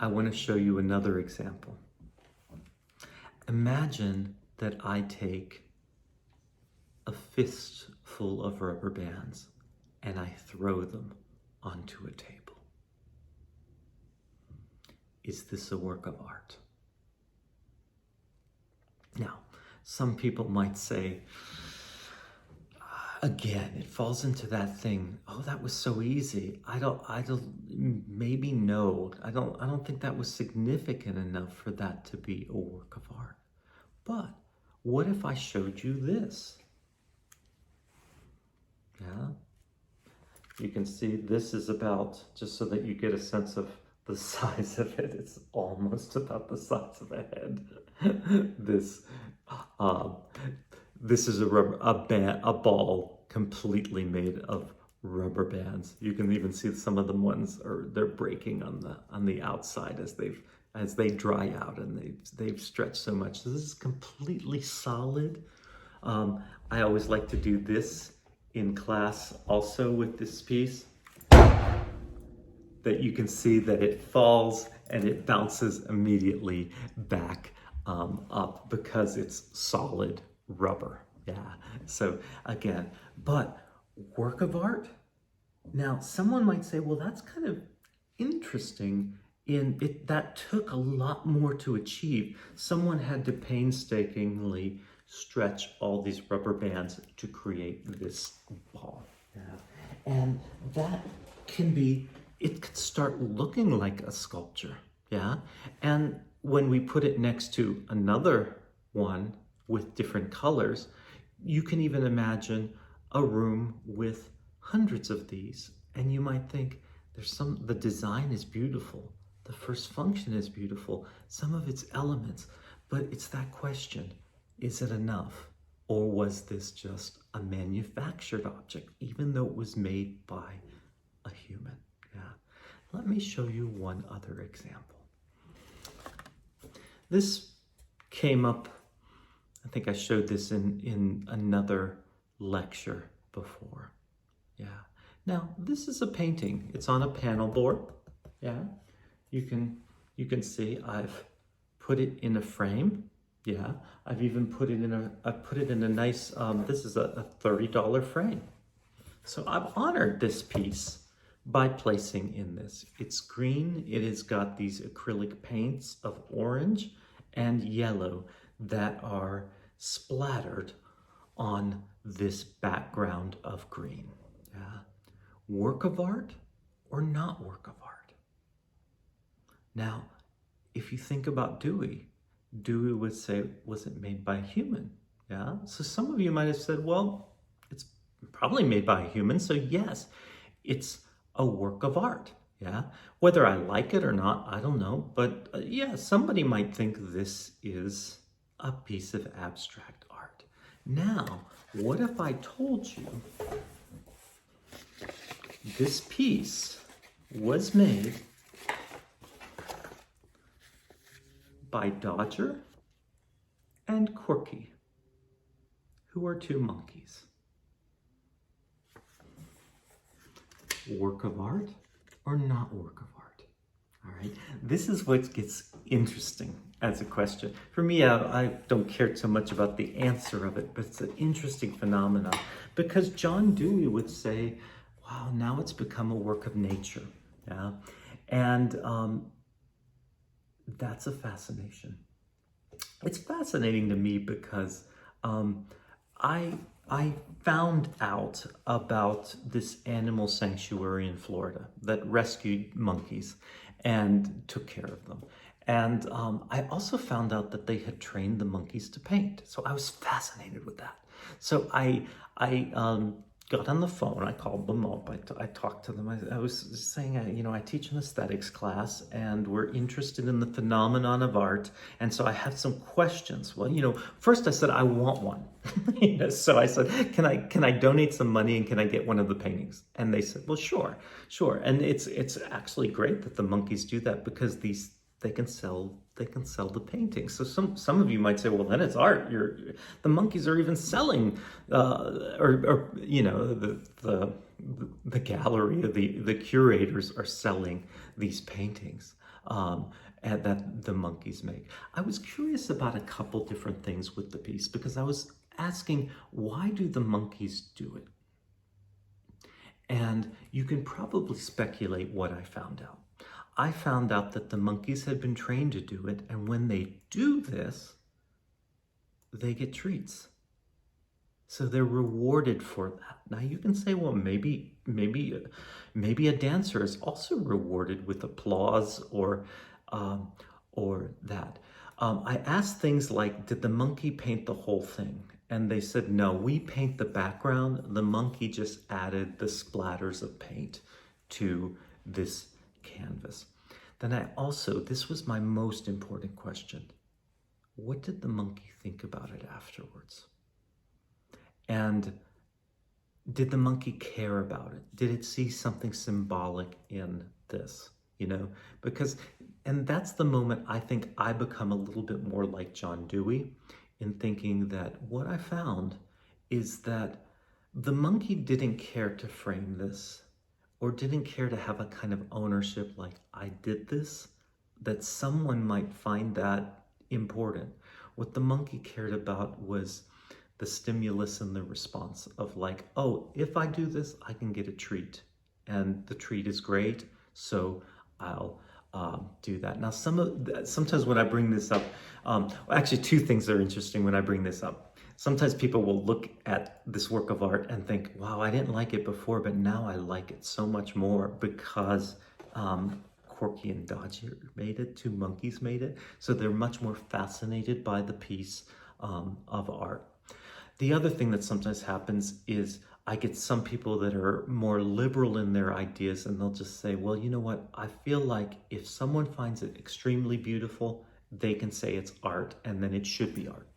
I want to show you another example. Imagine that I take a fistful of rubber bands and I throw them onto a table. Is this a work of art? Now, some people might say, again, it falls into that thing. Oh, that was so easy. Maybe no. I don't think that was significant enough for that to be a work of art. But what if I showed you this? Yeah. You can see this is about, just so that you get a sense of the size of it, it's almost about the size of a head. This is a ball completely made of rubber bands. You can even see some of the ones they're breaking on the outside as they dry out, and they've stretched so much. This is completely solid. I always like to do this in class also with this piece, that you can see that it falls and it bounces immediately back up because it's solid rubber. Yeah, so again, but work of art? Now, someone might say, well, that's kind of interesting in it. That took a lot more to achieve. Someone had to painstakingly stretch all these rubber bands to create this ball. Yeah. And that it could start looking like a sculpture. Yeah. And when we put it next to another one with different colors, you can even imagine a room with hundreds of these. And you might think the design is beautiful. The first function is beautiful. Some of its elements, but it's that question. Is it enough? Or was this just a manufactured object, even though it was made by a human? Yeah. Let me show you one other example. This came up, I think I showed this in another lecture before. Yeah. Now, this is a painting. It's on a panel board. Yeah. You can see I've put it in a frame. Yeah, I've even put it in a nice, this is a $30 frame. So I've honored this piece by placing in this. It's green, it has got these acrylic paints of orange and yellow that are splattered on this background of green. Yeah. Work of art or not work of art? Now, if you think about Dewey would say, was it made by a human? Yeah. So some of you might have said, well, it's probably made by a human. So yes, it's a work of art. Yeah. Whether I like it or not, I don't know. But yeah, somebody might think this is a piece of abstract art. Now, what if I told you this piece was made by Dodger and Corky, who are two monkeys? Work of art or not work of art? All right, this is what gets interesting as a question. For me, I don't care so much about the answer of it, but it's an interesting phenomenon because John Dewey would say, wow, now it's become a work of nature. Yeah, and that's a fascination. It's fascinating to me because I found out about this animal sanctuary in Florida that rescued monkeys and took care of them. And I also found out that they had trained the monkeys to paint. So I was fascinated with that. So I got on the phone, I called them up, I talked to them. I was saying, I teach an aesthetics class and we're interested in the phenomenon of art. And so I have some questions. Well, first I said, I want one. So I said, can I donate some money and can I get one of the paintings? And they said, well, sure. And it's actually great that the monkeys do that because they can sell the paintings. So some of you might say, well, then it's art. The monkeys are even selling, the gallery, the curators are selling these paintings. and that the monkeys make. I was curious about a couple different things with the piece because I was asking, why do the monkeys do it? And you can probably speculate what I found out. I found out that the monkeys had been trained to do it, and when they do this, they get treats. So they're rewarded for that. Now you can say, well, maybe a dancer is also rewarded with applause or that. I asked things like, did the monkey paint the whole thing? And they said, no, we paint the background. The monkey just added the splatters of paint to this canvas. Then this was my most important question. What did the monkey think about it afterwards? And did the monkey care about it? Did it see something symbolic in this? And that's the moment I think I become a little bit more like John Dewey in thinking that what I found is that the monkey didn't care to frame this or didn't care to have a kind of ownership like I did this, that someone might find that important. What the monkey cared about was the stimulus and the response of like, oh, if I do this, I can get a treat. And the treat is great, so I'll do that. Now, sometimes when I bring this up, actually two things are interesting when I bring this up. Sometimes people will look at this work of art and think, wow, I didn't like it before, but now I like it so much more because Corky and Dodger made it, two monkeys made it. So they're much more fascinated by the piece of art. The other thing that sometimes happens is I get some people that are more liberal in their ideas, and they'll just say, well, you know what? I feel like if someone finds it extremely beautiful, they can say it's art, and then it should be art,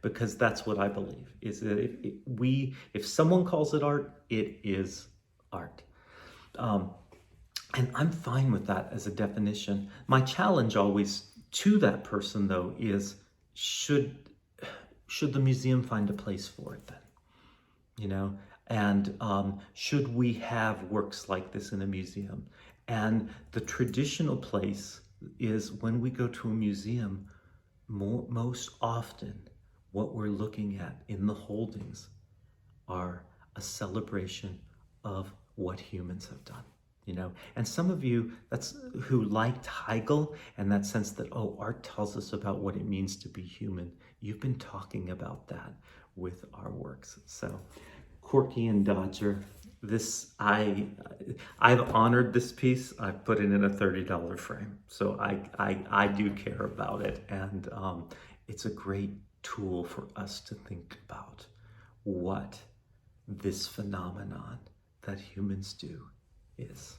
because that's what I believe, is that if someone calls it art, it is art. And I'm fine with that as a definition. My challenge always to that person, though, is should the museum find a place for it then? And should we have works like this in a museum? And the traditional place is when we go to a museum, most often what we're looking at in the holdings are a celebration of what humans have done. And some of you who liked Hegel and that sense that, oh, art tells us about what it means to be human. You've been talking about that with our works. So Corky and Dodger, I've honored this piece. I've put it in a $30 frame. So I do care about it. And it's a great tool for us to think about what this phenomenon that humans do is.